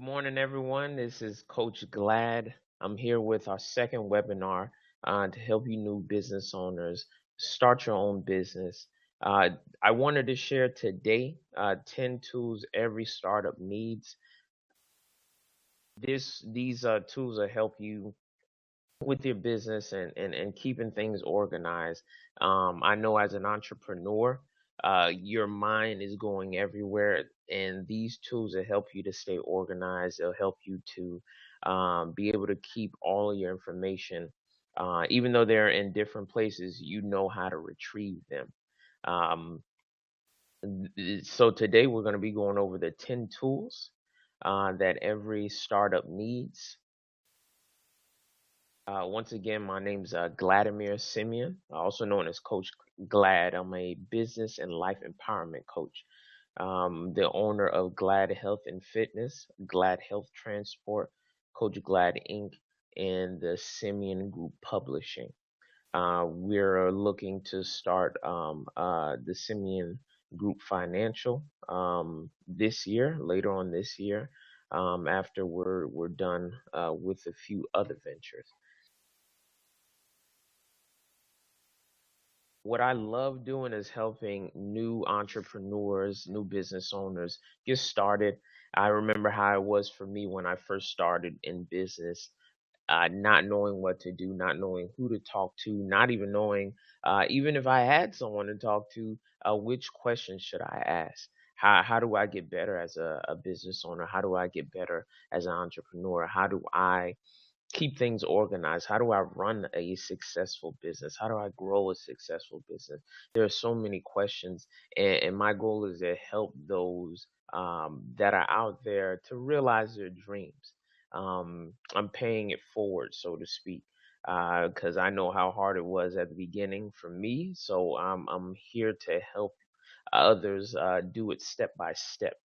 Morning, everyone. This is Coach Glad. I'm here with our second webinar to help you new business owners start your own business. Uh, I wanted to share today 10 tools every startup needs. These tools will help you with your business and keeping things organized. I know as an entrepreneur, your mind is going everywhere, and these tools will help you to stay organized. They'll help you to be able to keep all of your information, even though they're in different places, you know how to retrieve them. Um, so today we're going to be going over the 10 tools that every startup needs. Once again, my name's Vladimir Simeon, also known as Coach Glad. I'm a business and life empowerment coach, the owner of Glad Health and Fitness, Glad Health Transport, Coach Glad Inc., and the Simeon Group Publishing. We're looking to start the Simeon Group Financial this year, later on this year, after we're done with a few other ventures. What I love doing is helping new entrepreneurs, new business owners get started. I remember how it was for me when I first started in business, not knowing what to do, not knowing who to talk to, not even knowing, even if I had someone to talk to, which questions should I ask? How do I get better as a business owner? How do I get better as an entrepreneur? How do I keep things organized? How do I run a successful business? How do I grow a successful business? There are so many questions, and my goal is to help those that are out there to realize their dreams. I'm paying it forward, so to speak, because I know how hard it was at the beginning for me. So I'm here to help others do it step by step.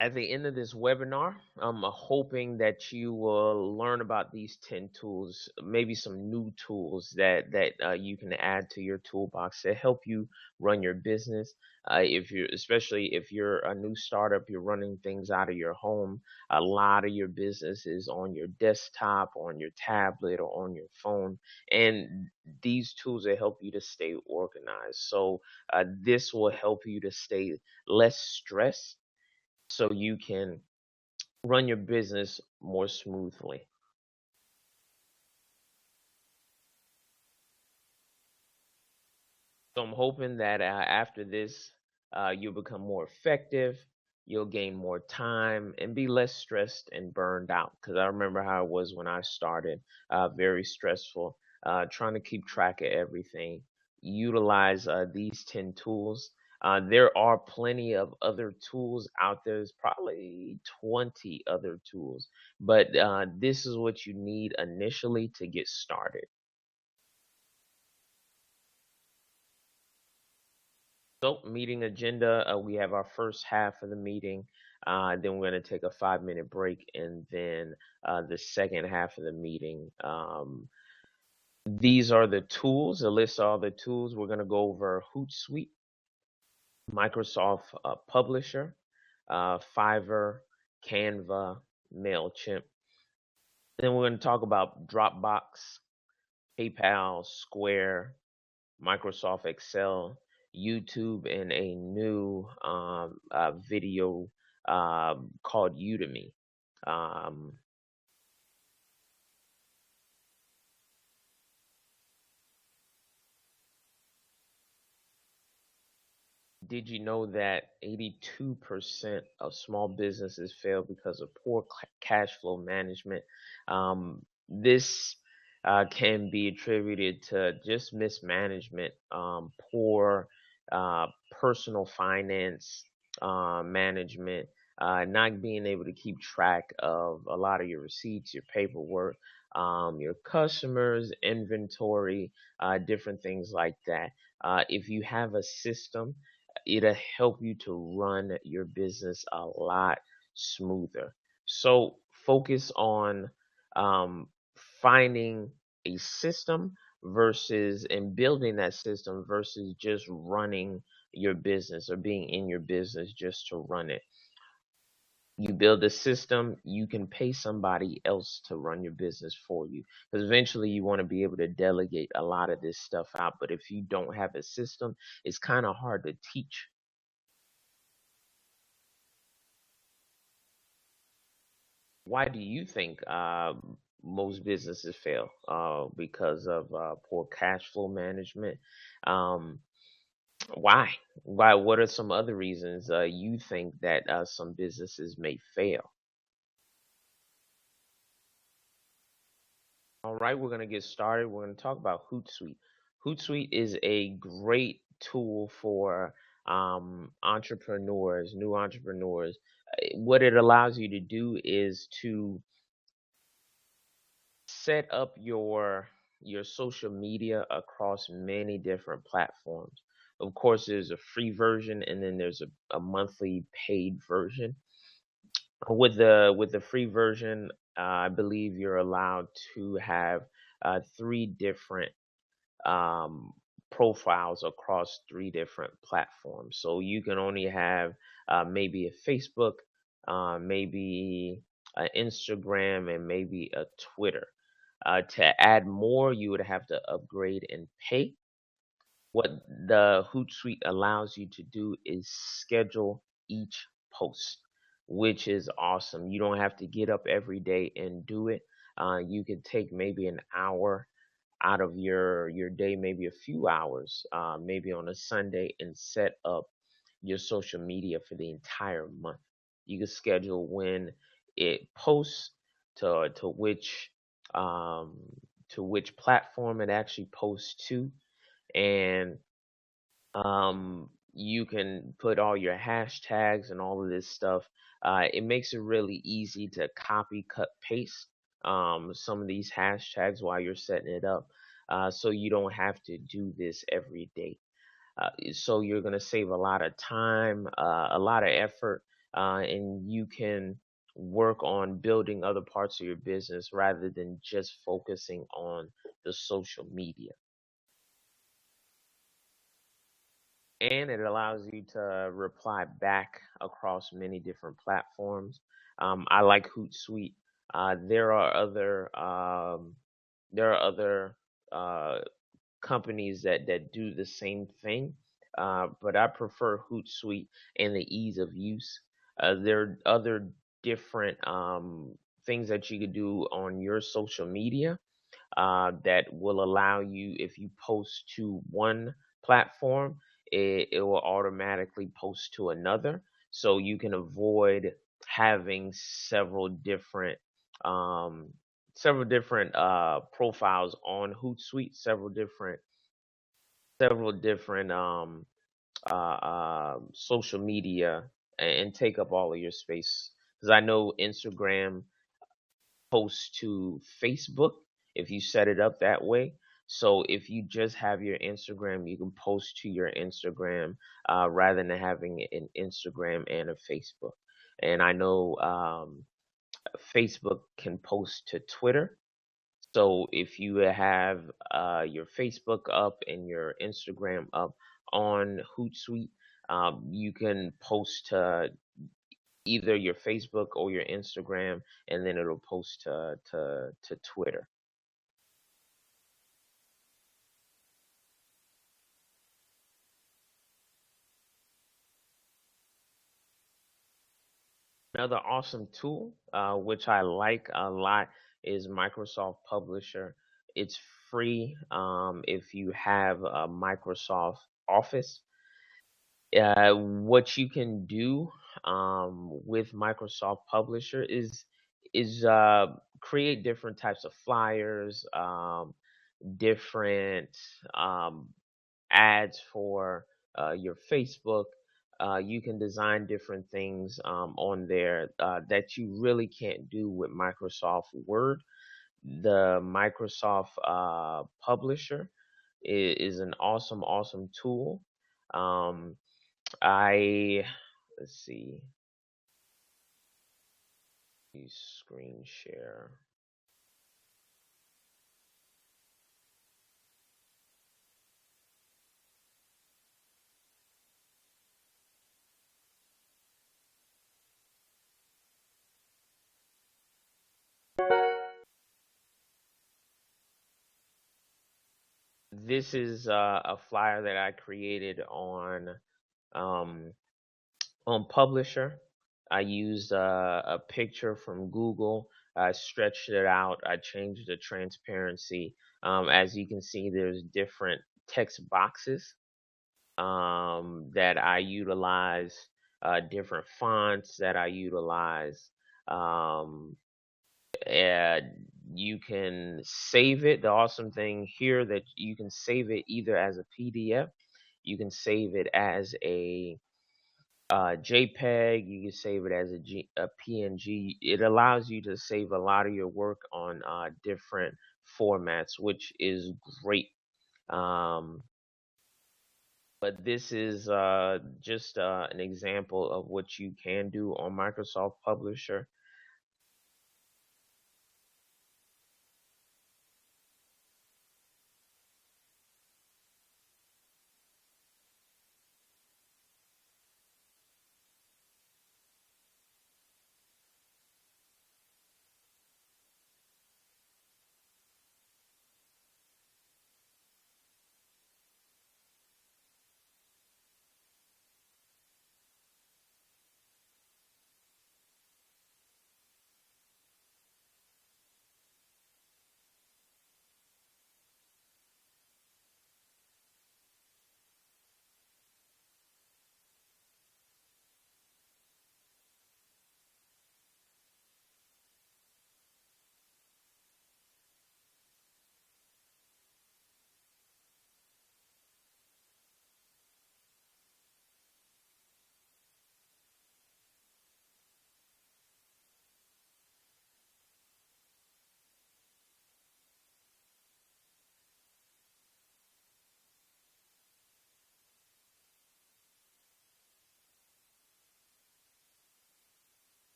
At the end of this webinar, I'm hoping that you will learn about these 10 tools, maybe some new tools that you can add to your toolbox to help you run your business. If you're, especially if you're a new startup, you're running things out of your home. A lot of your business is on your desktop, on your tablet, or on your phone, and these tools will help you to stay organized. So this will help you to stay less stressed so you can run your business more smoothly. So I'm hoping that after this, you'll become more effective, you'll gain more time, and be less stressed and burned out. Because I remember how it was when I started, very stressful, trying to keep track of everything. Utilize these 10 tools. There are plenty of other tools out there. There's probably 20 other tools, but this is what you need initially to get started. So, meeting agenda, we have our first half of the meeting. Then we're going to take a 5-minute break, and then the second half of the meeting. These are the tools, a list of all the tools. We're going to go over Hootsuite, Microsoft Publisher, Fiverr, Canva, MailChimp. Then we're going to talk about Dropbox, PayPal, Square, Microsoft Excel, YouTube, and a new video called Udemy. Um, did you know that 82% of small businesses fail because of poor cash flow management? This can be attributed to just mismanagement, poor personal finance management, not being able to keep track of a lot of your receipts, your paperwork, your customers, inventory, different things like that. If you have a system, it'll help you to run your business a lot smoother. So focus on um, finding a system, versus and building that system versus just running your business or being in your business just to run it. You build a system, you can pay somebody else to run your business for you. Because eventually you want to be able to delegate a lot of this stuff out. But if you don't have a system, it's kind of hard to teach. Why do you think most businesses fail? Because of poor cash flow management. Um, why? Why? What are some other reasons you think that some businesses may fail? All right, we're gonna get started. We're gonna talk about Hootsuite. Hootsuite is a great tool for entrepreneurs, new entrepreneurs. What it allows you to do is to set up your social media across many different platforms. Of course, there's a free version and then there's a monthly paid version. With the free version, I believe you're allowed to have three different um, profiles across three different platforms. So you can only have maybe a Facebook, maybe an Instagram, and maybe a Twitter. To add more, you would have to upgrade and pay. What the Hootsuite allows you to do is schedule each post, which is awesome. You don't have to get up every day and do it. You can take maybe an hour out of your day, maybe a few hours, maybe on a Sunday, and set up your social media for the entire month. You can schedule when it posts to um, which platform it actually posts to, and you can put all your hashtags and all of this stuff. It makes it really easy to copy, cut, paste some of these hashtags while you're setting it up, so you don't have to do this every day. So you're going to save a lot of time, a lot of effort, and you can work on building other parts of your business rather than just focusing on the social media. And it allows you to reply back across many different platforms. I like Hootsuite. Uh, there are other um, there are other companies that do the same thing, but I prefer Hootsuite and the ease of use. There are other different things that you could do on your social media that will allow you, if you post to one platform, it will automatically post to another. So you can avoid having um, several different profiles on Hootsuite, several different social media, and take up all of your space. Because I know Instagram post to Facebook if you set it up that way. So if you just have your Instagram, you can post to your Instagram rather than having an Instagram and a Facebook. And I know Facebook can post to Twitter. So if you have your Facebook up and your Instagram up on Hootsuite, you can post to either your Facebook or your Instagram, and then it'll post to Twitter. Another awesome tool, which I like a lot, is Microsoft Publisher. It's free if you have a Microsoft Office. What you can do with Microsoft Publisher is create different types of flyers, different um, ads for your Facebook. You can design different things on there that you really can't do with Microsoft Word. The Microsoft Publisher is an awesome, awesome tool. Um, I let's see, screen share. this is a flyer that I created um, on Publisher. I used a picture from Google. I stretched it out. I changed the transparency. As you can see, there's different text boxes that I utilize, different fonts that I utilize. Um, and you can save it. The awesome thing here that you can save it either as a PDF, you can save it as a JPEG, you can save it as a PNG. It allows you to save a lot of your work on different formats, which is great. Um, but this is just an example of what you can do on Microsoft Publisher.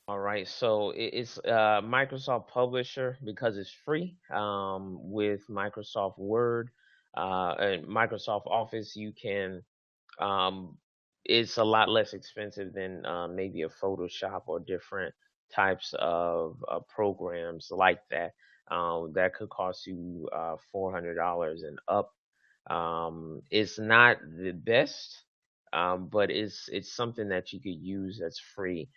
All right, so it's Microsoft Publisher because it's free. With Microsoft Word and Microsoft Office, you can. Um, it's a lot less expensive than maybe a Photoshop or different types of programs like that. That could cost you $400 and up. It's not the best, but it's something that you could use that's free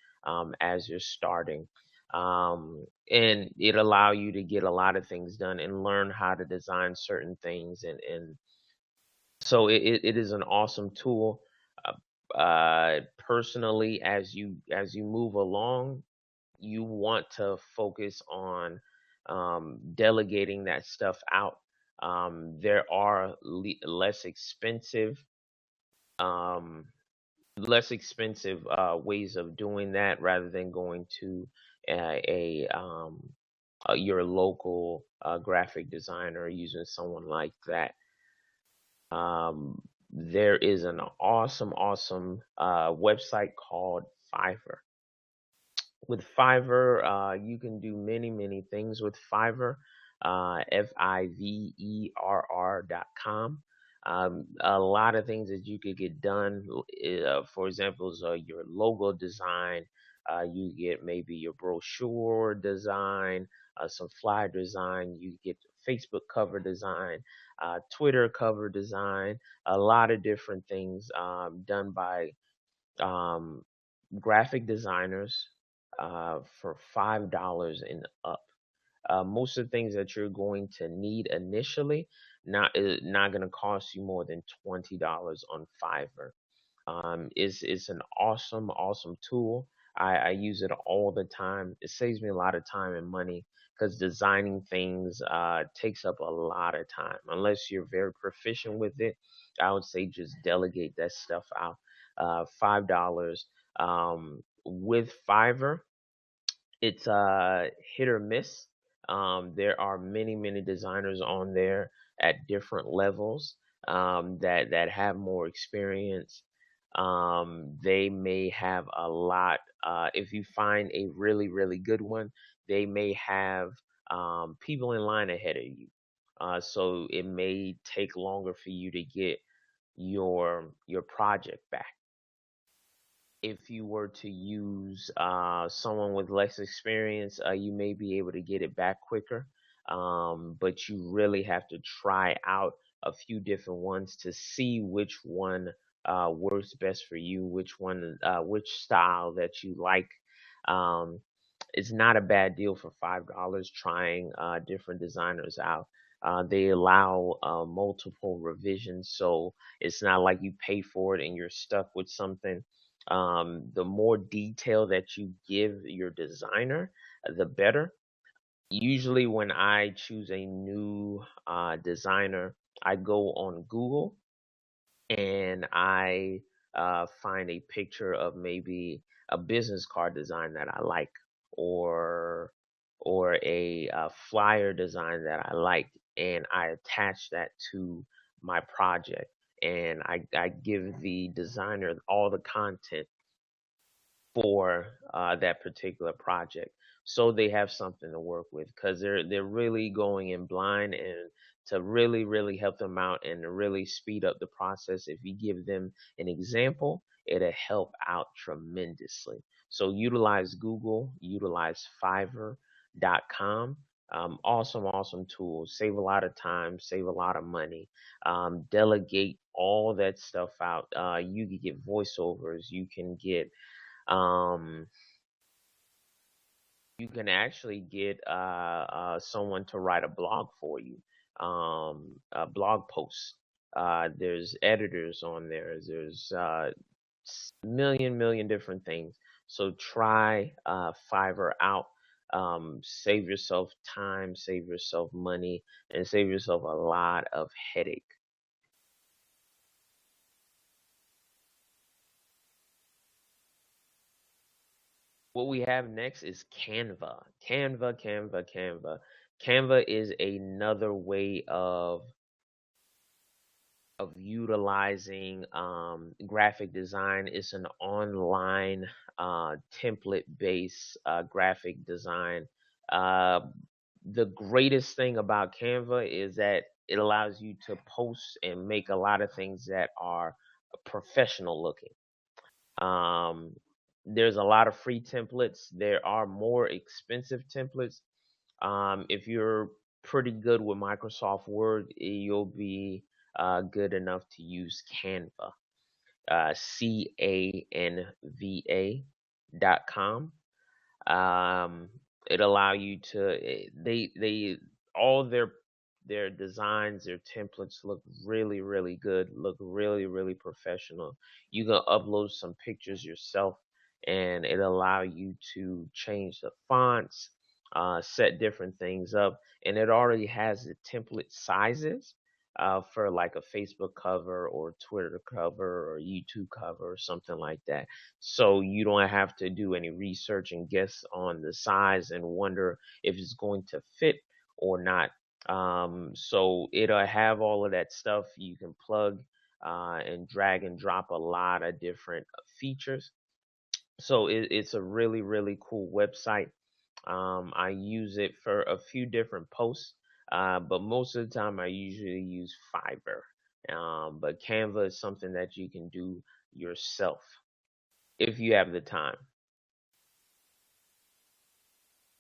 as you're starting. And it allow you to get a lot of things done and learn how to design certain things, and so it is an awesome tool. Personally, as you move along, you want to focus on delegating that stuff out. There are um, less expensive ways of doing that rather than going to your local graphic designer, using someone like that. There is an awesome website called Fiverr. With Fiverr, you can do many things with Fiverr. Fiverr.com. A lot of things that you could get done. For example, is, your logo design. You get maybe your brochure design, some flyer design. You get Facebook cover design, Twitter cover design. A lot of different things done by um, graphic designers for $5 and up. Most of the things that you're going to need initially not going to cost you more than $20 on Fiverr. It's an awesome tool. I use it all the time. It saves me a lot of time and money because designing things takes up a lot of time. Unless you're very proficient with it, I would say just delegate that stuff out. $5 with Fiverr, it's hit or miss. There are many designers on there at different levels that have more experience. They may have a lot. If you find a really good one, they may have people in line ahead of you. So it may take longer for you to get your project back. if you were to use someone with less experience, you may be able to get it back quicker. But you really have to try out a few different ones to see which one works best for you, which style that you like. Um, it's not a bad deal for $5 trying different designers out. They allow multiple revisions, so it's not like you pay for it and you're stuck with something. The more detail that you give your designer, the better. Usually, when I choose a new designer, I go on Google and I find a picture of maybe a business card design that I like, or a flyer design that I like, and I attach that to my project, and I give the designer all the content for that particular project, so they have something to work with, because they're really going in blind, and to really help them out and to really speed up the process, if you give them an example, it'll help out tremendously. So utilize Google, utilize Fiverr.com. Awesome tools, save a lot of time, save a lot of money. Delegate all that stuff out. You can get voiceovers, um, you can actually get someone to write a blog for you, a blog post. There's editors on there. There's million different things. So try Fiverr out. Save yourself time, save yourself money, and save yourself a lot of headache. What we have next is Canva. Canva is another way of utilizing graphic design. It's an online template based graphic design. Uh, the greatest thing about Canva is that it allows you to post and make a lot of things that are professional looking. Um, there's a lot of free templates. There are more expensive templates. If you're pretty good with Microsoft Word, you'll be good enough to use Canva. Canva.com. um it allow you to they all their designs, their templates look really good, look really professional. You can upload some pictures yourself, and it allow you to change the fonts, set different things up, and it already has the template sizes for like a Facebook cover or Twitter cover or YouTube cover or something like that, so you don't have to do any research and guess on the size and wonder if it's going to fit or not. So it'll have all of that stuff. You can plug and drag and drop a lot of different features. So it's a really cool website. I use it for a few different posts, but most of the time I usually use Fiverr. But Canva is something that you can do yourself if you have the time.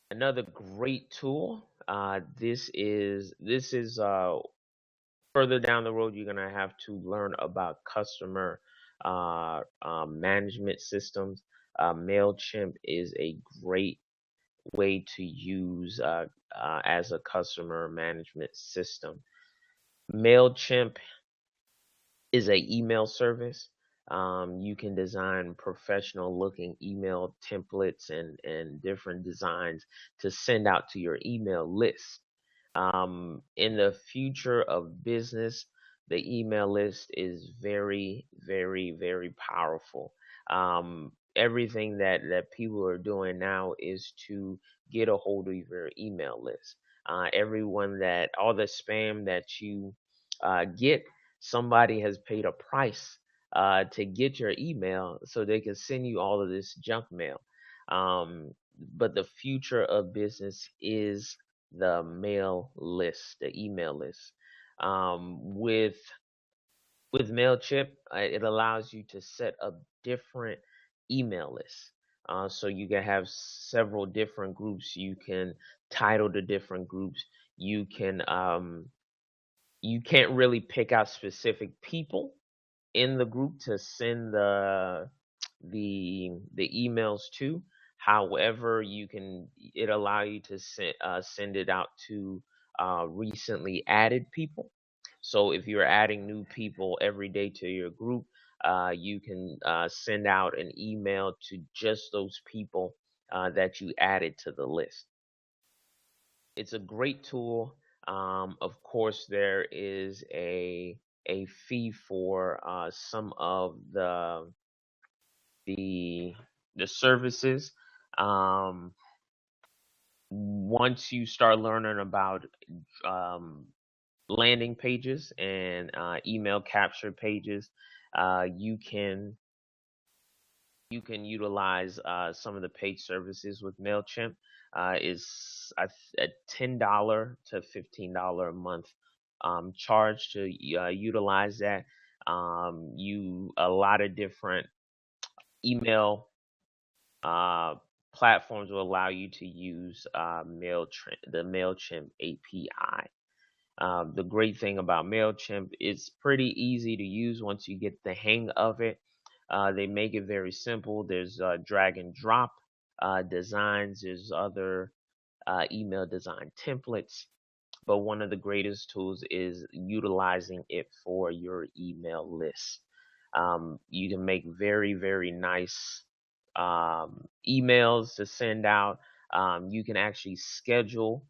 Another great tool. This is further down the road. You're gonna have to learn about customer management systems. MailChimp is a great way to use as a customer management system. MailChimp is a email service. You can design professional looking email templates and different designs to send out to your email list. In the future of business, the email list is very powerful. Everything that people are doing now is to get a hold of your email list. All the spam that you get, somebody has paid a price to get your email so they can send you all of this junk mail. But the future of business is the mail list, the email list. With MailChimp, it allows you to set up different email list. So you can have several different groups. You can title the different groups. You can't really pick out specific people in the group to send the emails to. However, it allow you to send it out to recently added people. So if you're adding new people every day to your group, you can send out an email to just those people that you added to the list. It's a great tool. Of course, there is a fee for some of the the services. Um, Once you start learning about um, landing pages and email capture pages, you utilize some of the paid services with MailChimp. Is a $10 to $15 a month charge to utilize that. A lot of different email uh, platforms will allow you to use the MailChimp API. The great thing about MailChimp, it's pretty easy to use once you get the hang of it. They make it very simple. There's drag and drop designs, there's other email design templates, but one of the greatest tools is utilizing it for your email list. You can make very, very nice emails to send out. You can actually schedule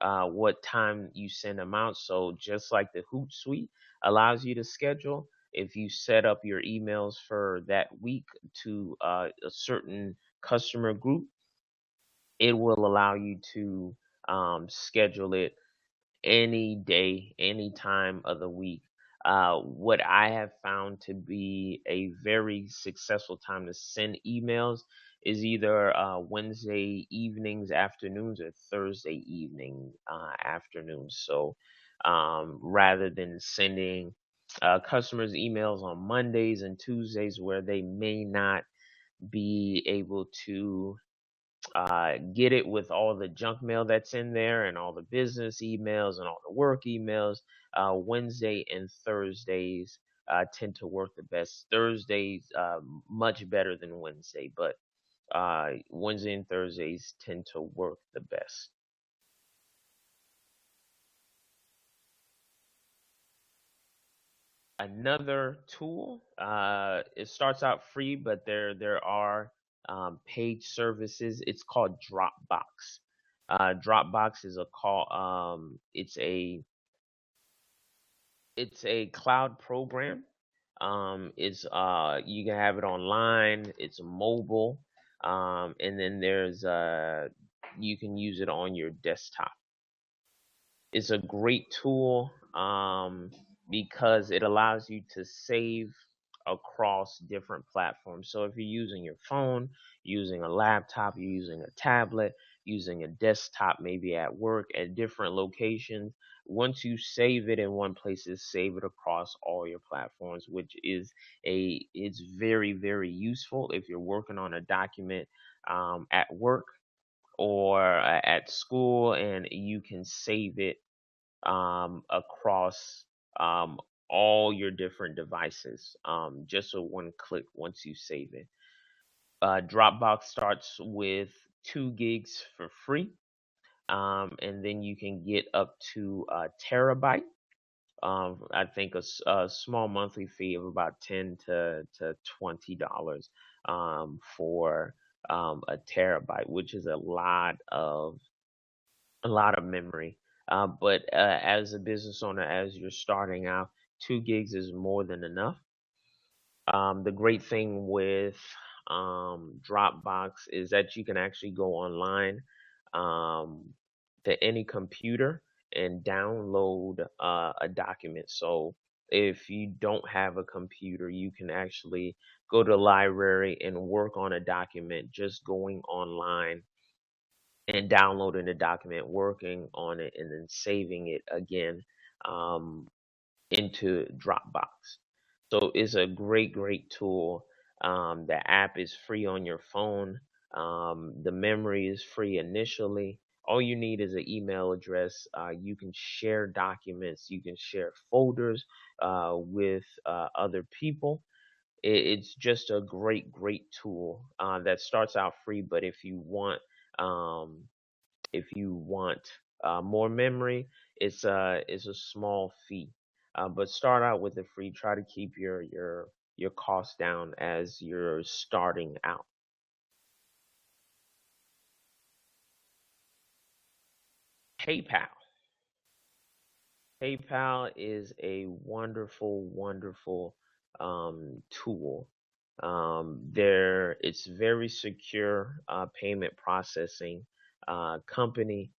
what time you send them out. So just like the Hootsuite allows you to schedule, if you set up your emails for that week to a certain customer group, it will allow you to schedule it any day, any time of the week. What I have found to be a very successful time to send emails is either Wednesday evenings, afternoons, or Thursday evening afternoons. So rather than sending customers emails on Mondays and Tuesdays where they may not be able to get it with all the junk mail that's in there and all the business emails and all the work emails. Wednesday and Thursdays tend to work the best. Thursdays much better than Wednesday, but Wednesday and Thursdays tend to work the best. Another tool, it starts out free, but there are paid services. It's called Dropbox. Dropbox is a call. It's a cloud program. It's You can have it online. It's mobile, and then you can use it on your desktop. It's a great tool because it allows you to save across different platforms. So if you're using your phone, using a laptop, you're using a tablet, using a desktop, maybe at work at different locations, once you save it in one place, it save it across all your platforms, which is it's very, very useful if you're working on a document at work or at school, and you can save it across all your different devices, just with one click once you save it. Dropbox starts with 2 gigs for free, and then you can get up to a terabyte. I think a small monthly fee of about $10 to $20 for a terabyte, which is a lot of memory. But as a business owner, as you're starting out, 2 gigs is more than enough. The great thing with Dropbox is that you can actually go online um, to any computer and download a document. So if you don't have a computer, you can actually go to the library and work on a document just going online and downloading the document, working on it, and then saving it again um, into Dropbox. So it's a great, great tool. The app is free on your phone. The memory is free initially. All you need is an email address. You can share documents. You can share folders with other people. It's just a great, great tool that starts out free. But um, if you want more memory, it's a small fee. But start out with the free. Try to keep your costs down as you're starting out. PayPal. PayPal is a wonderful, wonderful tool. It's very secure payment processing company.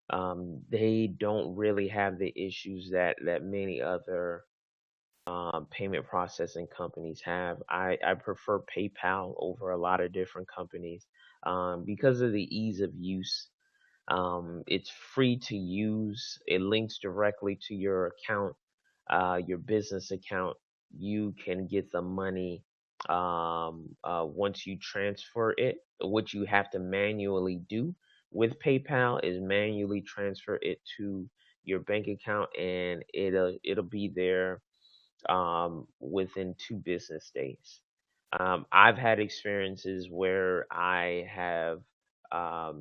They don't really have the issues that many other payment processing companies have. I prefer PayPal over a lot of different companies because of the ease of use. It's free to use. It links directly to your account, your business account. You can get the money once you transfer it. What you have to manually do with PayPal is manually transfer it to your bank account, and it'll be there within 2 business days. I've had experiences where I have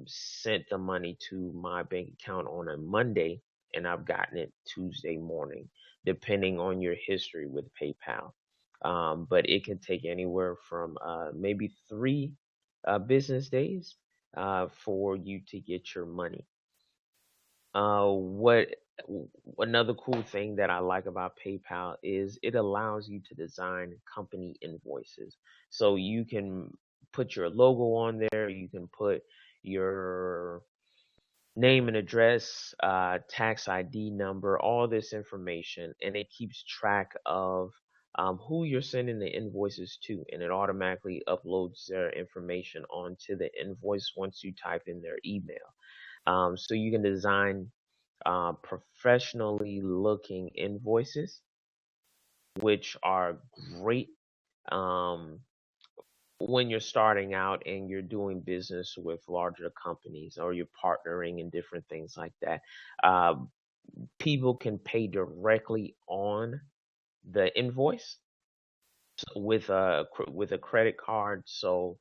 sent the money to my bank account on a Monday and I've gotten it Tuesday morning, depending on your history with PayPal. But it can take anywhere from maybe 3 business days for you to get your money. What Another cool thing that I like about PayPal is it allows you to design company invoices. So you can put your logo on there, you can put your name and address, tax ID number, all this information, and it keeps track of who you're sending the invoices to, and it automatically uploads their information onto the invoice once you type in their email. So you can design professionally looking invoices, which are great um, when you're starting out and you're doing business with larger companies or you're partnering and different things like that. Uh, People can pay directly on the invoice with a credit card, so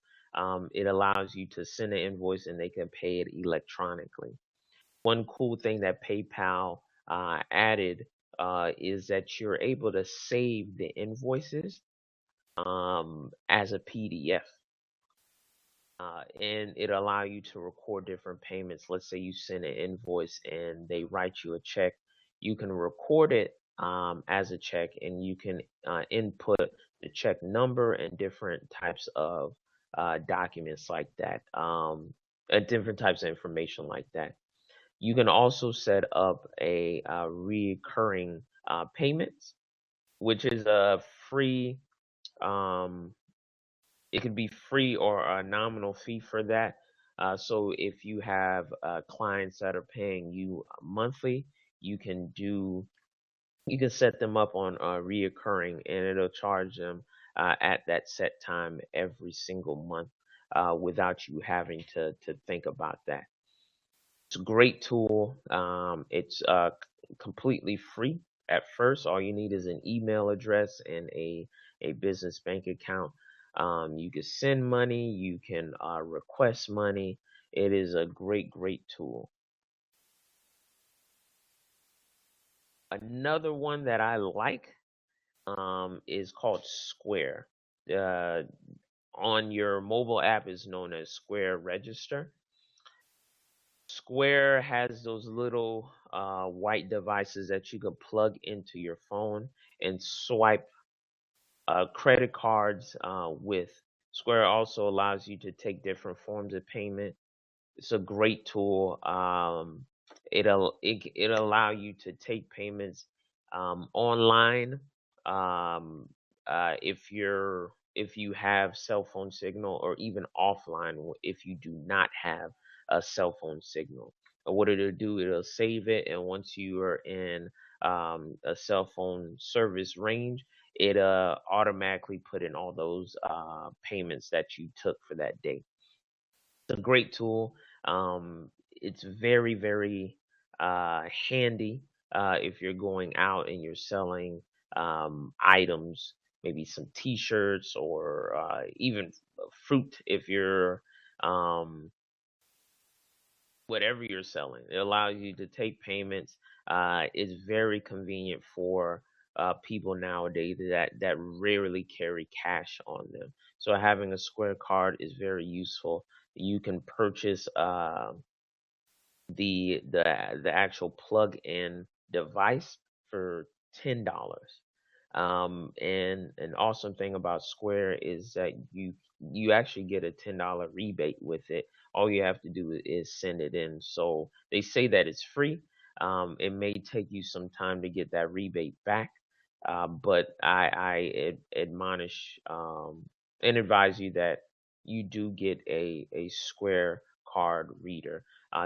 it allows you to send an invoice and they can pay it electronically. One cool thing that PayPal added is that you're able to save the invoices as a PDF. And it allow you to record different payments. Let's say you send an invoice and they write you a check. You can record it as a check, and you can input the check number and different types of documents like that, different types of information like that. You can also set up a recurring payments, which is a free. Um, it could be free or a nominal fee for that. So if you have clients that are paying you monthly, you can do you can set them up on reoccurring, and it'll charge them at that set time every single month without you having to think about that. It's a great tool. It's completely free at first. All you need is an email address and a business bank account. You can send money, you can request money. It is a great, great tool. Another one that I like is called Square. Uh, on your mobile app is known as Square Register. Square has those little white devices that you can plug into your phone and swipe credit cards with. Square also allows you to take different forms of payment. It's a great tool. It allow you to take payments online. Um, if you have cell phone signal, or even offline if you do not have a cell phone signal. What it'll do, it'll save it, and once you are in a cell phone service range, it automatically put in all those payments that you took for that day. It's a great tool. It's very, very handy if you're going out and you're selling items, maybe some T-shirts or even fruit if you're um, whatever you're selling. It allows you to take payments. It's very convenient for people nowadays that rarely carry cash on them. So having a Square card is very useful. You can purchase the actual plug-in device for $10. And an awesome thing about Square is that you actually get a $10 rebate with it. All you have to do is send it in. So they say that it's free. It may take you some time to get that rebate back, but I admonish and advise you that you do get a Square card reader.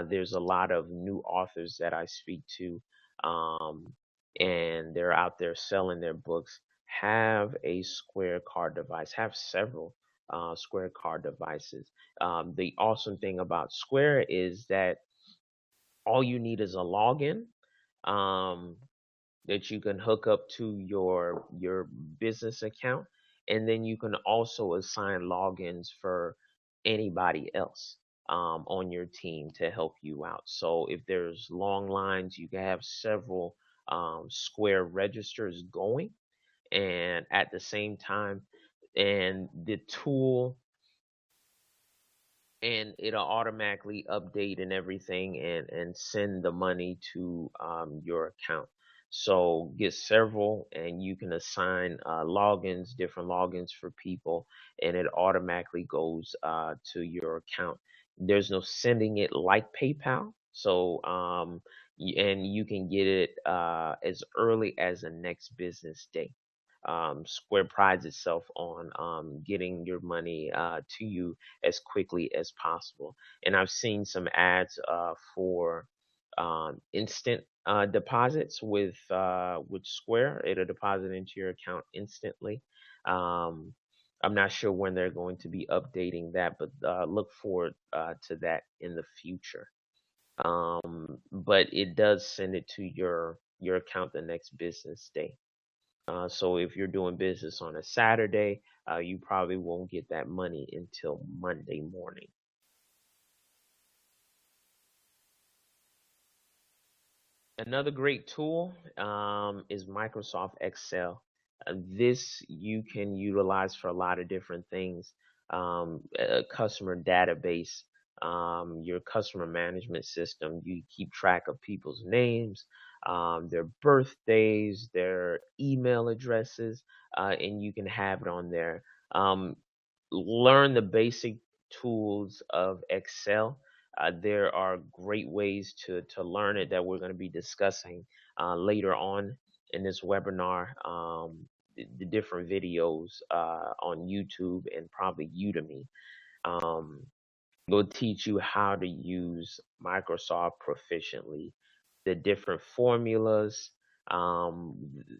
There's a lot of new authors that I speak to, and they're out there selling their books. Have a Square card device. Have several Square card devices. The awesome thing about Square is that all you need is a login. Um, that you can hook up to your business account, and then you can also assign logins for anybody else on your team to help you out. So if there's long lines, you can have several Square registers going, and at the same time, and the tool, and it'll automatically update and everything, and send the money to your account. So get several, and you can assign logins, different logins for people, and it automatically goes to your account. There's no sending it like PayPal. So and you can get it as early as the next business day. Square prides itself on getting your money to you as quickly as possible. And I've seen some ads for instant deposits with Square. It'll deposit into your account instantly. Um, I'm not sure when they're going to be updating that, but look forward to that in the future. But it does send it to your account the next business day. So if you're doing business on a Saturday, you probably won't get that money until Monday morning. Another great tool is Microsoft Excel. This you can utilize for a lot of different things. A customer database, your customer management system. You keep track of people's names, their birthdays, their email addresses, and you can have it on there. Um, Learn the basic tools of Excel. There are great ways to learn it that we're going to be discussing later on in this webinar. The different videos on YouTube and probably Udemy um, will teach you how to use Microsoft proficiently, the different formulas.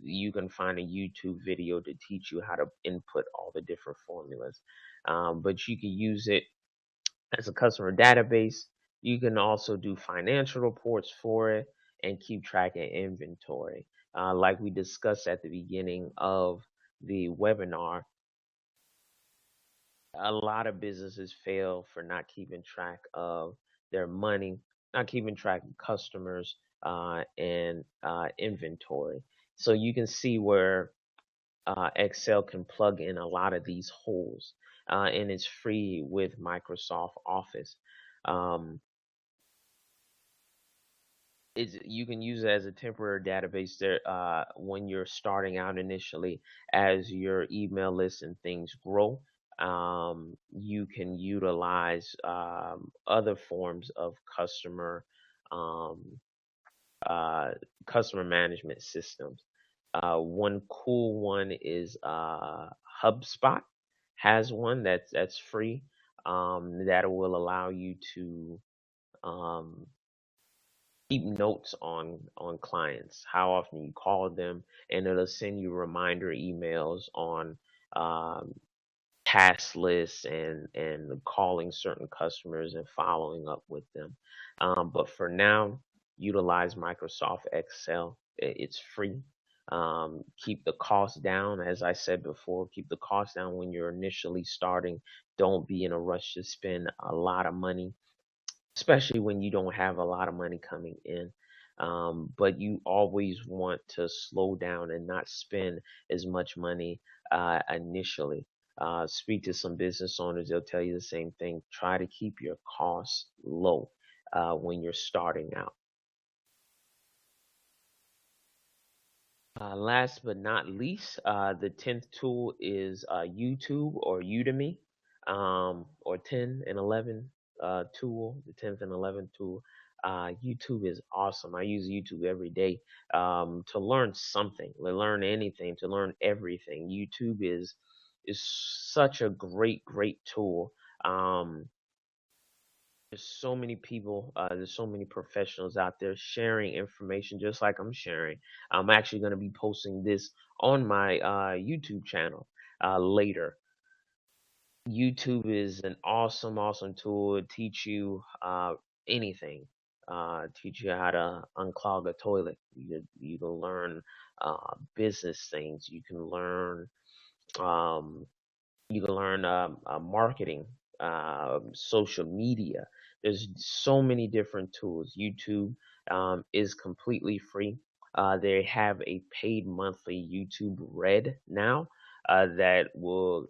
You can find a YouTube video to teach you how to input all the different formulas. But you can use it as a customer database. You can also do financial reports for it and keep track of inventory. Like we discussed at the beginning of the webinar, a lot of businesses fail for not keeping track of their money, not keeping track of customers and inventory. So you can see where Excel can plug in a lot of these holes, and it's free with Microsoft Office. Um, you can use it as a temporary database there when you're starting out initially. As your email list and things grow, you can utilize other forms of um, uh, customer management systems. One cool one is HubSpot has one that's free, that will allow you to um, keep notes on clients, how often you call them, and it'll send you reminder emails on um, task lists and calling certain customers and following up with them. But for now, utilize Microsoft Excel. It's free. Keep the cost down, as I said before. Keep the cost down when you're initially starting. Don't be in a rush to spend a lot of money, especially when you don't have a lot of money coming in. But you always want to slow down and not spend as much money initially. Speak to some business owners, they'll tell you the same thing. Try to keep your costs low when you're starting out. Last but not least, the 10th tool is YouTube or Udemy, or 10 and 11 tool, the 10th and 11th tool. YouTube is awesome. I use YouTube every day to learn something, to learn anything, to learn everything. YouTube is such a great tool. Um, there's so many people, there's so many professionals out there sharing information just like I'm sharing. I'm actually going to be posting this on my YouTube channel later. YouTube is an awesome tool. It teach you anything. Teach you how to unclog a toilet. You can learn business things. Um, you can learn marketing, social media. There's so many different tools. YouTube is completely free. They have a paid monthly YouTube Red now that will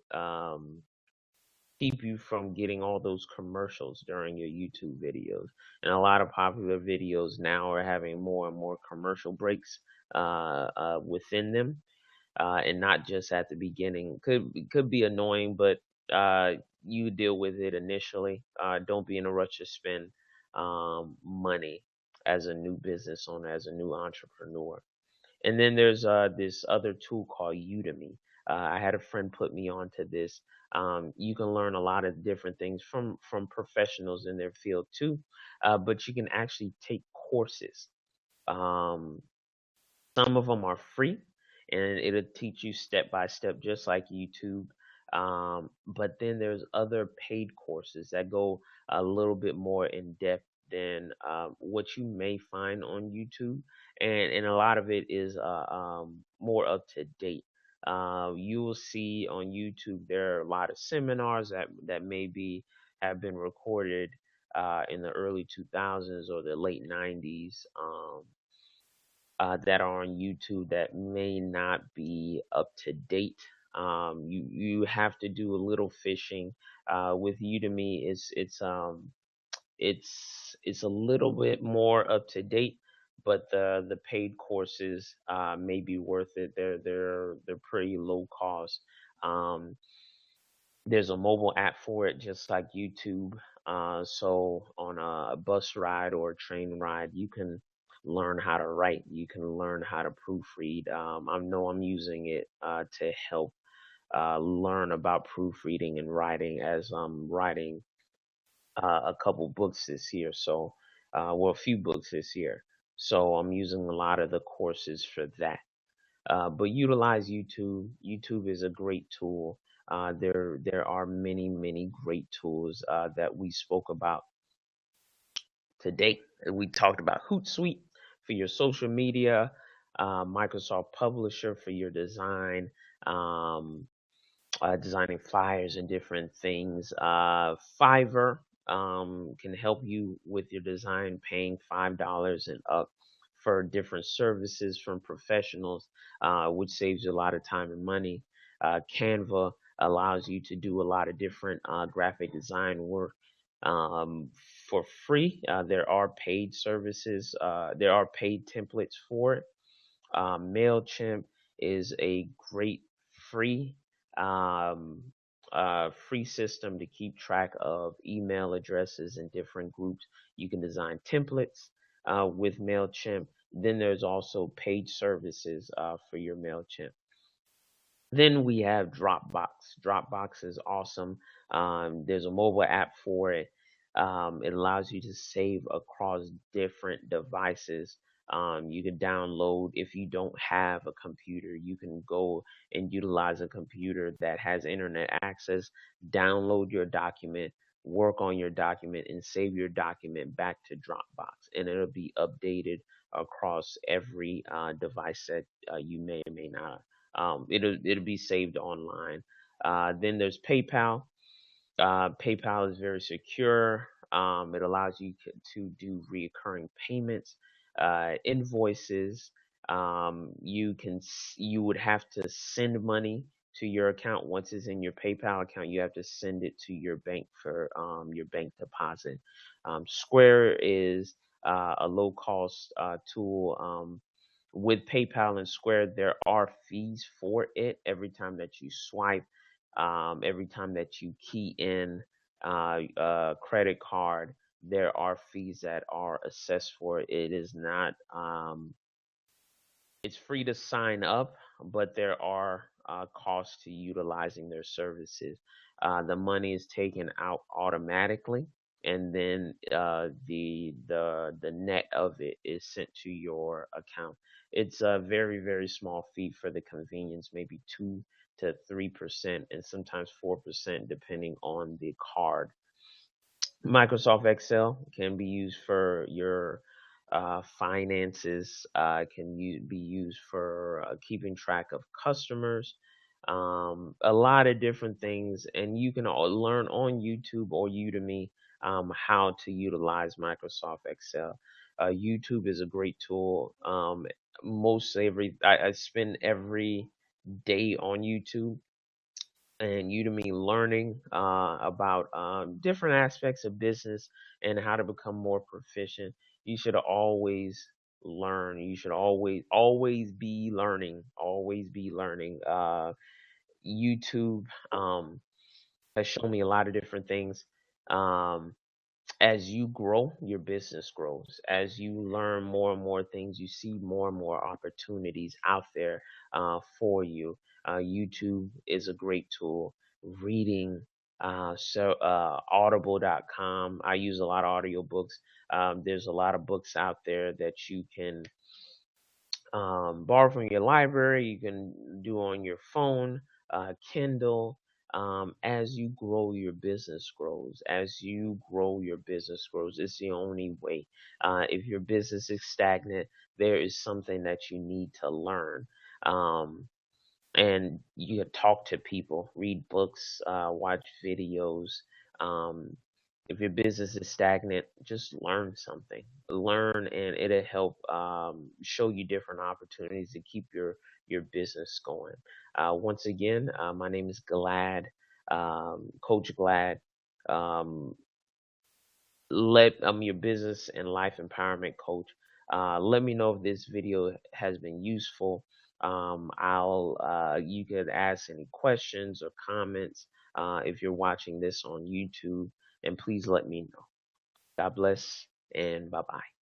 keep you from getting all those commercials during your YouTube videos. And a lot of popular videos now are having more and more commercial breaks within them, and not just at the beginning. Could be annoying, but you deal with it initially. Don't be in a rush to spend money as a new business owner, as a new entrepreneur. And then there's this other tool called Udemy. I had a friend put me onto this. You can learn a lot of different things from professionals in their field too, but you can actually take courses. Um, some of them are free, and it'll teach you step by step, just like YouTube. But then there's other paid courses that go a little bit more in depth than what you may find on YouTube, and a lot of it is more up to date. You will see on YouTube there are a lot of seminars that maybe have been recorded in the early 2000s or the late 90s. That are on YouTube that may not be up to date. You have to do a little fishing. With Udemy, it's a little bit more up to date, but the paid courses may be worth it. They're pretty low cost. Um, there's a mobile app for it, just like YouTube. So on a bus ride or a train ride, you can learn how to write. You can learn how to proofread. I know I'm using it to help learn about proofreading and writing as I'm writing a couple books this year. So, well, a few books this year. So I'm using a lot of the courses for that. But utilize YouTube. YouTube is a great tool. There are many great tools that we spoke about today. We talked about Hootsuite for your social media, Microsoft Publisher for your design, um, designing flyers and different things. Fiverr can help you with your design, paying $5 and up for different services from professionals, which saves you a lot of time and money. Canva allows you to do a lot of different graphic design work um, for free. There are paid services, there are paid templates for it. MailChimp is a great free um, free system to keep track of email addresses in different groups. You can design templates with MailChimp. Then there's also paid services for your MailChimp. Then we have Dropbox. Dropbox is awesome. There's a mobile app for it. It allows you to save across different devices. You can download, if you don't have a computer, you can go and utilize a computer that has internet access, download your document, work on your document, and save your document back to Dropbox. And it'll be updated across every device that you may or may not. It'll be saved online. Then there's PayPal. PayPal is very secure. It allows you to do recurring payments, invoices. You would have to send money to your account. Once it's in your PayPal account, you have to send it to your bank for your bank deposit. Square is a low cost tool. With PayPal and Square, there are fees for it every time that you swipe, every time that you key in a credit card. There are fees that are assessed for it. It is not it's free to sign up, but there are costs to utilizing their services. The money is taken out automatically, and then the net of it is sent to your account. It's a very small fee for the convenience, maybe 2 to 3%, and sometimes 4% depending on the card. Microsoft Excel can be used for your finances, be used for keeping track of customers, a lot of different things. And you can learn on YouTube or Udemy how to utilize Microsoft Excel. YouTube is a great tool. I spend every day on YouTube and Udemy learning about different aspects of business and how to become more proficient. You should always learn. You should always be learning. Always be learning. YouTube has shown me a lot of different things. Um, as you grow, your business grows. As you learn more and more things, you see more and more opportunities out there for you. YouTube is a great tool. Reading, audible.com. I use a lot of audiobooks. There's a lot of books out there that you can borrow from your library. You can do on your phone, Kindle. As you grow, your business grows. As you grow, your business grows. It's the only way. If your business is stagnant, there is something that you need to learn. Um, and you can talk to people, read books, watch videos. Um, if your business is stagnant, just learn something. Learn, and it'll help show you different opportunities to keep your business going. Once again, my name is Glad, Coach Glad. Um, I'm your business and life empowerment coach. Let me know if this video has been useful. I'll You could ask any questions or comments if you're watching this on YouTube, and please let me know. God bless and bye bye.